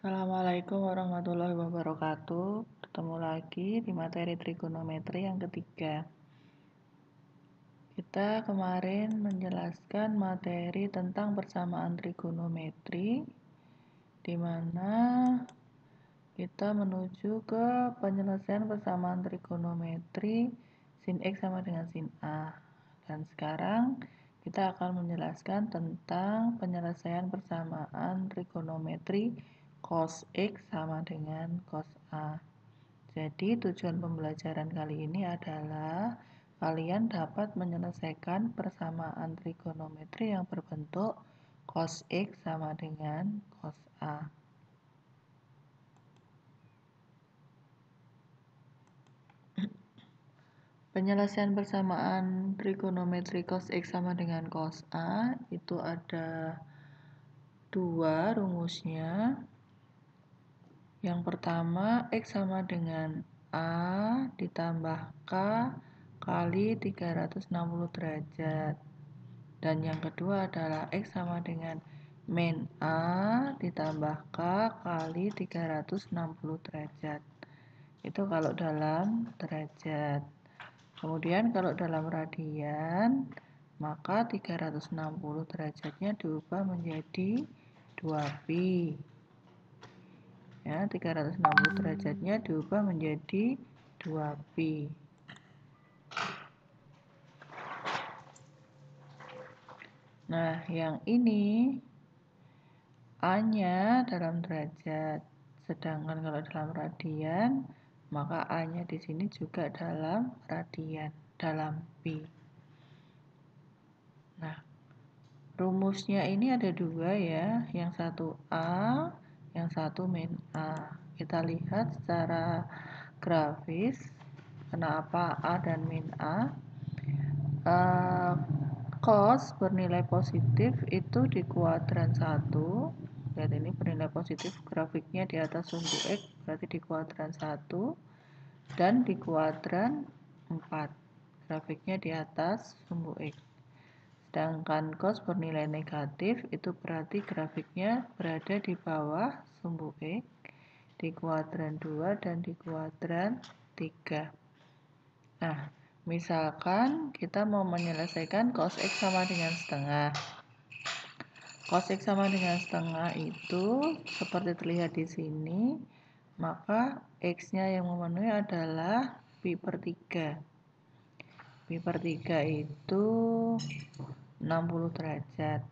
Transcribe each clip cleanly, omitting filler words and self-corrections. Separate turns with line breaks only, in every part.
Assalamualaikum warahmatullahi wabarakatuh. Ketemu lagi di materi trigonometri yang ketiga. Kita kemarin menjelaskan materi tentang persamaan trigonometri, di mana kita menuju ke penyelesaian persamaan trigonometri sin X sama dengan sin A. Dan sekarang kita akan menjelaskan tentang penyelesaian persamaan trigonometri cos X sama dengan cos A. Jadi tujuan pembelajaran kali ini adalah kalian dapat menyelesaikan persamaan trigonometri yang berbentuk cos X sama dengan cos A. Penyelesaian persamaan trigonometri cos X sama dengan cos A itu ada dua rumusnya. Yang pertama, X sama dengan A ditambah K kali 360 derajat. Dan yang kedua adalah X sama dengan min A ditambah K kali 360 derajat. Itu kalau dalam derajat. Kemudian kalau dalam radian, maka 360 derajatnya diubah menjadi 2pi. Ya, 360 derajatnya diubah menjadi 2pi. Nah, yang ini A-nya dalam derajat. Sedangkan kalau dalam radian, maka A-nya di sini juga dalam radian, dalam pi. Nah, rumusnya ini ada dua ya, yang satu A, yang satu min A. Kita lihat secara grafis, kenapa A dan min A. Cos bernilai positif itu di kuadran 1. Lihat ini bernilai positif, grafiknya di atas sumbu X, berarti di kuadran 1. Dan di kuadran 4, grafiknya di atas sumbu X. Sedangkan cos bernilai negatif itu berarti grafiknya berada di bawah sumbu X, di kuadran 2 dan di kuadran 3. Nah, misalkan kita mau menyelesaikan cos X sama dengan setengah. Cos X sama dengan setengah itu seperti terlihat di sini, maka X-nya yang memenuhi adalah pi per 3. Pi per 3 itu 60 derajat.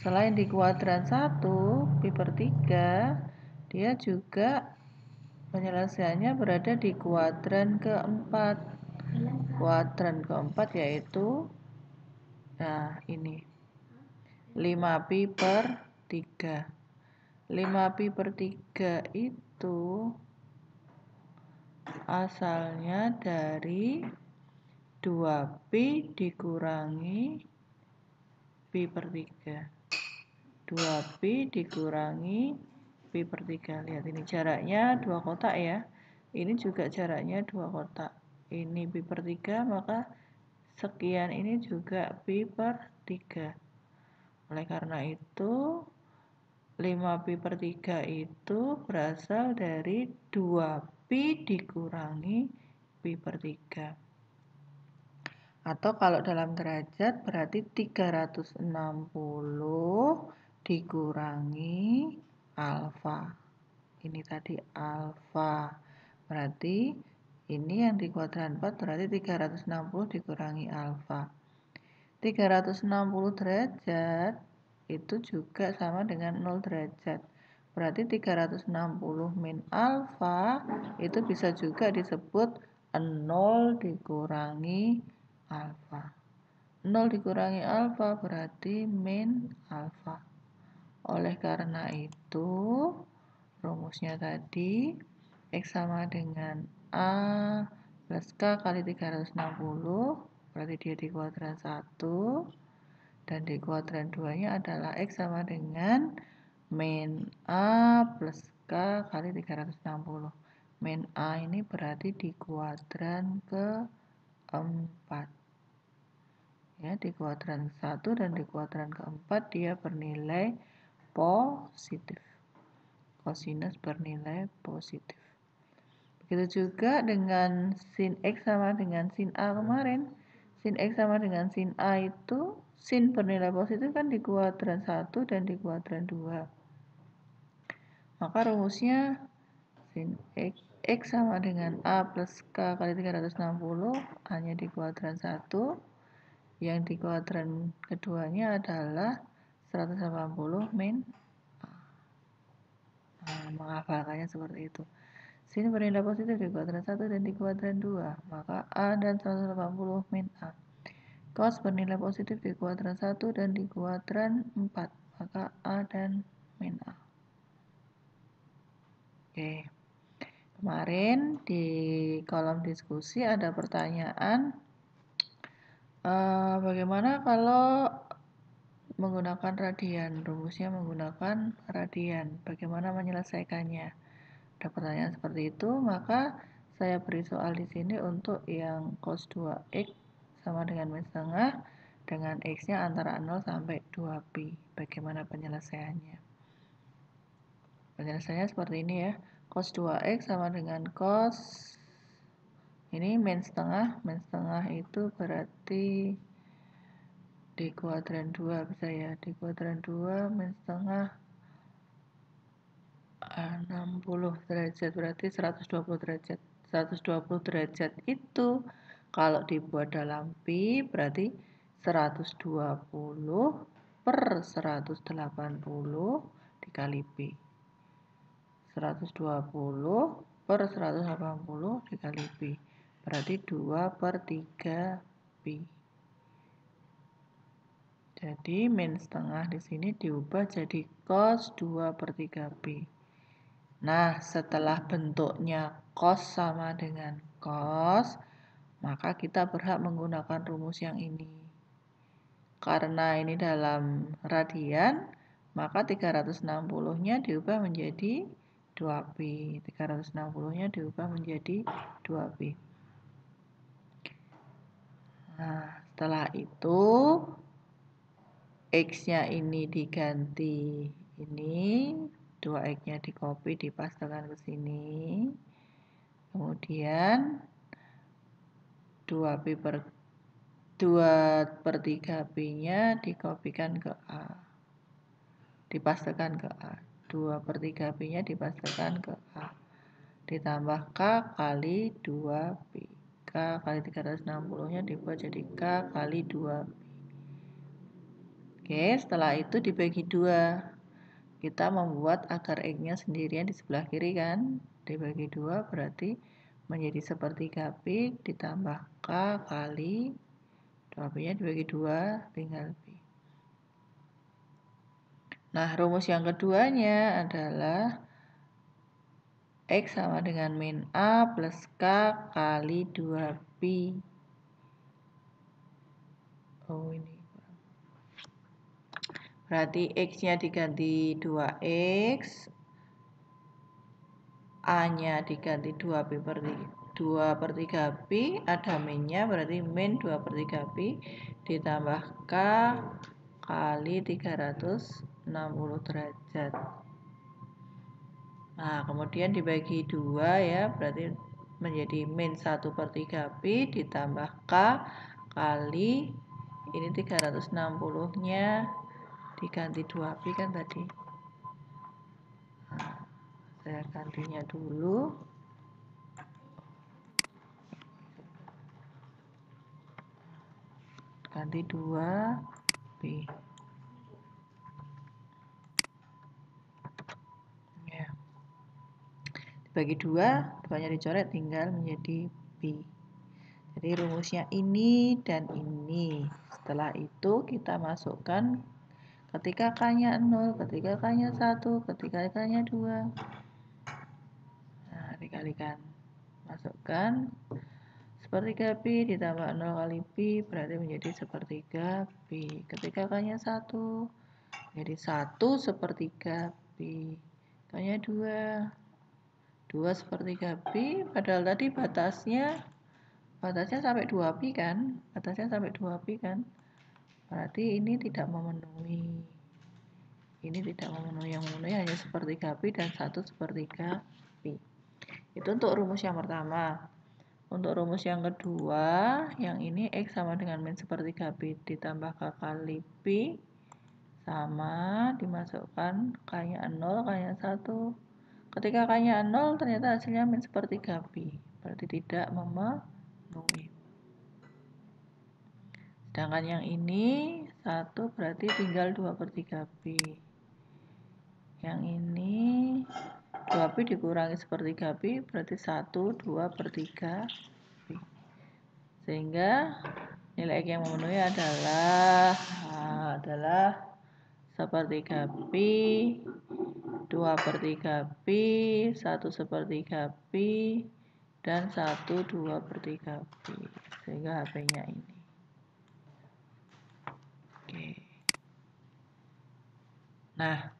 Selain di kuadran 1, pi per 3, dia juga penyelesaiannya berada di kuadran keempat. Kuadran keempat yaitu, nah ini, 5pi per 3. 5pi per 3 itu asalnya dari 2pi dikurangi pi per 3. 2pi dikurangi pi per 3. Lihat ini jaraknya 2 kotak ya. Ini juga jaraknya 2 kotak. Ini pi per 3, maka sekian ini juga pi per 3. Oleh karena itu 5pi per 3 itu berasal dari 2pi dikurangi pi per 3. Atau kalau dalam derajat berarti 360 dikurangi alfa. Ini tadi alfa. Berarti ini yang di kuadran 4 berarti 360 dikurangi alfa. 360 derajat itu juga sama dengan 0 derajat. Berarti 360 min alfa itu bisa juga disebut 0 dikurangi alfa. 0 dikurangi alfa berarti min alfa. Oleh karena itu, rumusnya tadi X sama dengan A plus K kali 360, berarti dia di kuadran 1. Dan di kuadran 2-nya adalah X sama dengan min A plus K kali 360. Min A ini berarti di kuadran keempat. Ya, di kuadran 1 dan di kuadran keempat dia bernilai positif. kosinus bernilai positif. Begitu juga dengan sin X sama dengan sin A kemarin. Sin X sama dengan sin A itu sin bernilai positif kan di kuadran 1 dan di kuadran 2. Maka rumusnya sin X sama dengan A plus K kali 360, A-nya di kuadran 1, yang di kuadran keduanya adalah 180 min A. Nah, menghafalkannya seperti itu. Sin bernilai positif di kuadran 1 dan di kuadran 2, maka A dan 180 min A. Cos bernilai positif di kuadran 1 dan di kuadran 4, maka A dan min A. Oke. Kemarin di kolom diskusi ada pertanyaan, bagaimana kalau menggunakan radian, rumusnya menggunakan radian, bagaimana menyelesaikannya? Ada pertanyaan seperti itu, maka saya beri soal di sini untuk yang cos 2x sama dengan min setengah dengan x-nya antara 0 sampai 2pi. Bagaimana penyelesaiannya? Penyelesaiannya seperti ini ya. Cos 2x sama dengan cos ini min setengah itu berarti di kuadran 2 bisa ya. Di kuadran 2 min setengah 60 derajat berarti 120 derajat. 120 derajat itu kalau dibuat dalam pi berarti 120 per 180 dikali pi. 120 per 180 dikali pi berarti 2 per 3 pi. Jadi min setengah di sini diubah jadi cos 2 per 3 pi. Nah, setelah bentuknya cos sama dengan cos, maka kita berhak menggunakan rumus yang ini. Karena ini dalam radian, maka 360-nya diubah menjadi 2pi. 360-nya diubah menjadi 2pi. Nah, setelah itu X-nya ini diganti ini, 2X-nya di copy dipastekan ke sini. Kemudian 2 per 3pi-nya dikopikan ke A. Dipastekan ke A. 2 per 3pi-nya dipastekan ke A. Ditambah K kali 2pi. K kali 360-nya dibuat jadi K kali 2pi. Oke, setelah itu dibagi 2. Kita membuat akar X-nya sendirian di sebelah kiri kan. Dibagi 2 berarti menjadi sepertiga pi ditambah K kali 2pi-nya dibagi 2 tinggal pi. Nah, rumus yang keduanya adalah X sama dengan min A plus K kali 2pi. Oh, ini. Berarti X-nya diganti 2X, A-nya diganti 2pi per 2 per 3pi, ada min-nya berarti min 2 per 3pi ditambah K kali 360 derajat. Nah, kemudian dibagi 2 ya, berarti menjadi min 1 per 3pi ditambah K kali ini 360-nya diganti 2pi kan tadi. Nah, saya gantinya dulu. Ganti 2pi. Ya. Dibagi 2, 2-nya dicoret tinggal menjadi pi. Jadi rumusnya ini dan ini. Setelah itu kita masukkan ketika K-nya 0, ketika K-nya 1, ketika K-nya 2. Nah, dikalikan. Masukkan sepertiga pi ditambah 0 kali pi berarti menjadi sepertiga pi. Ketika K-nya 1, jadi 1 sepertiga pi. K-nya 2 sepertiga pi, padahal tadi batasnya sampai 2pi kan? Batasnya sampai 2pi kan? Berarti ini tidak memenuhi. ini tidak memenuhi, yang memenuhi hanya sepertiga pi dan 1 sepertiga pi. Itu untuk rumus yang pertama. Untuk rumus yang kedua, yang ini X sama dengan min sepertiga pi ditambah K kali pi sama dimasukkan K-nya 0, K-nya 1. Ketika K-nya 0 ternyata hasilnya min sepertiga pi, berarti tidak memenuhi. Sedangkan yang ini 1 berarti tinggal 2 per 3 pi. Yang ini 2 pi dikurangi sepertiga pi berarti 1, 2 per 3 pi. Sehingga nilai X yang memenuhi adalah sepertiga pi, 2 per 3 pi, 1 sepertiga pi, dan 1, 2 per 3 pi. Sehingga HP-nya ini. Oke. Nah,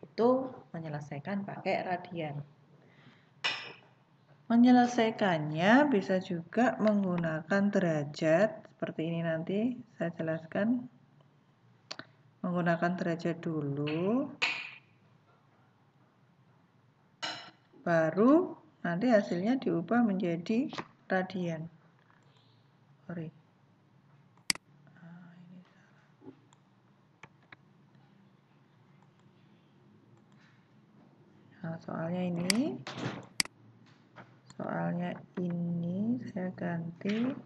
itu menyelesaikan pakai radian. Menyelesaikannya bisa juga menggunakan derajat, seperti ini nanti saya jelaskan. Menggunakan derajat dulu, baru nanti hasilnya diubah menjadi radian. Sorry. Nah, soalnya ini saya ganti.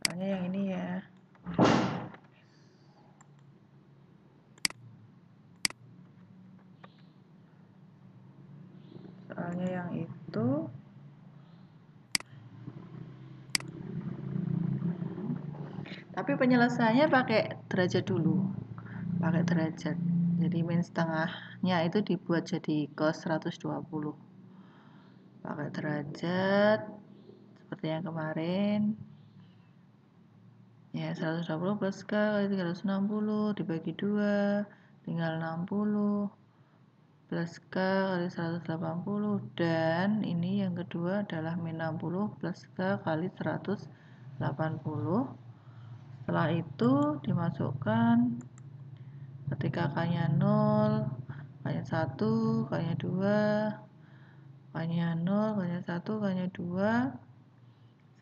Soalnya yang ini ya. Soalnya yang itu tapi penyelesaiannya pakai derajat dulu, pakai derajat. Jadi min setengahnya itu dibuat jadi cos 120. Pakai derajat seperti yang kemarin. Ya, 120 plus K kali 360 dibagi 2 tinggal 60 plus K kali 180, dan ini yang kedua adalah min 60 plus K kali 180. Setelah itu dimasukkan ketika K-nya 0, K-nya 1, K-nya 2, K-nya 0, K-nya 1, K-nya 2,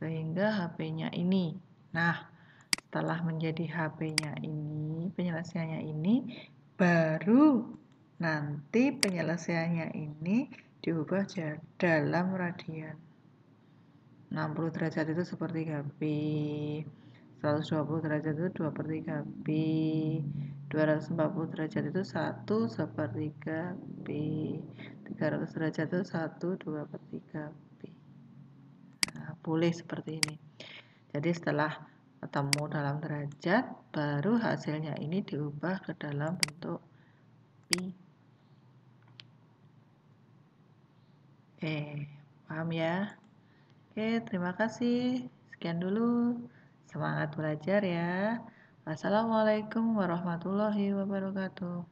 sehingga HP-nya ini. Nah, setelah menjadi HP-nya ini, penyelesaiannya ini, baru nanti penyelesaiannya ini diubah dalam radian. 60 derajat itu sepertiga pi, 120 derajat itu 2 per 3 pi, 240 derajat itu 1 sepertiga pi, 300 derajat itu 1, 2 per 3 pi. Nah, boleh seperti ini. Jadi setelah ketemu dalam derajat, baru hasilnya ini diubah ke dalam bentuk pi. Paham ya? Oke, terima kasih. Sekian dulu. Semangat belajar ya. Wassalamualaikum warahmatullahi wabarakatuh.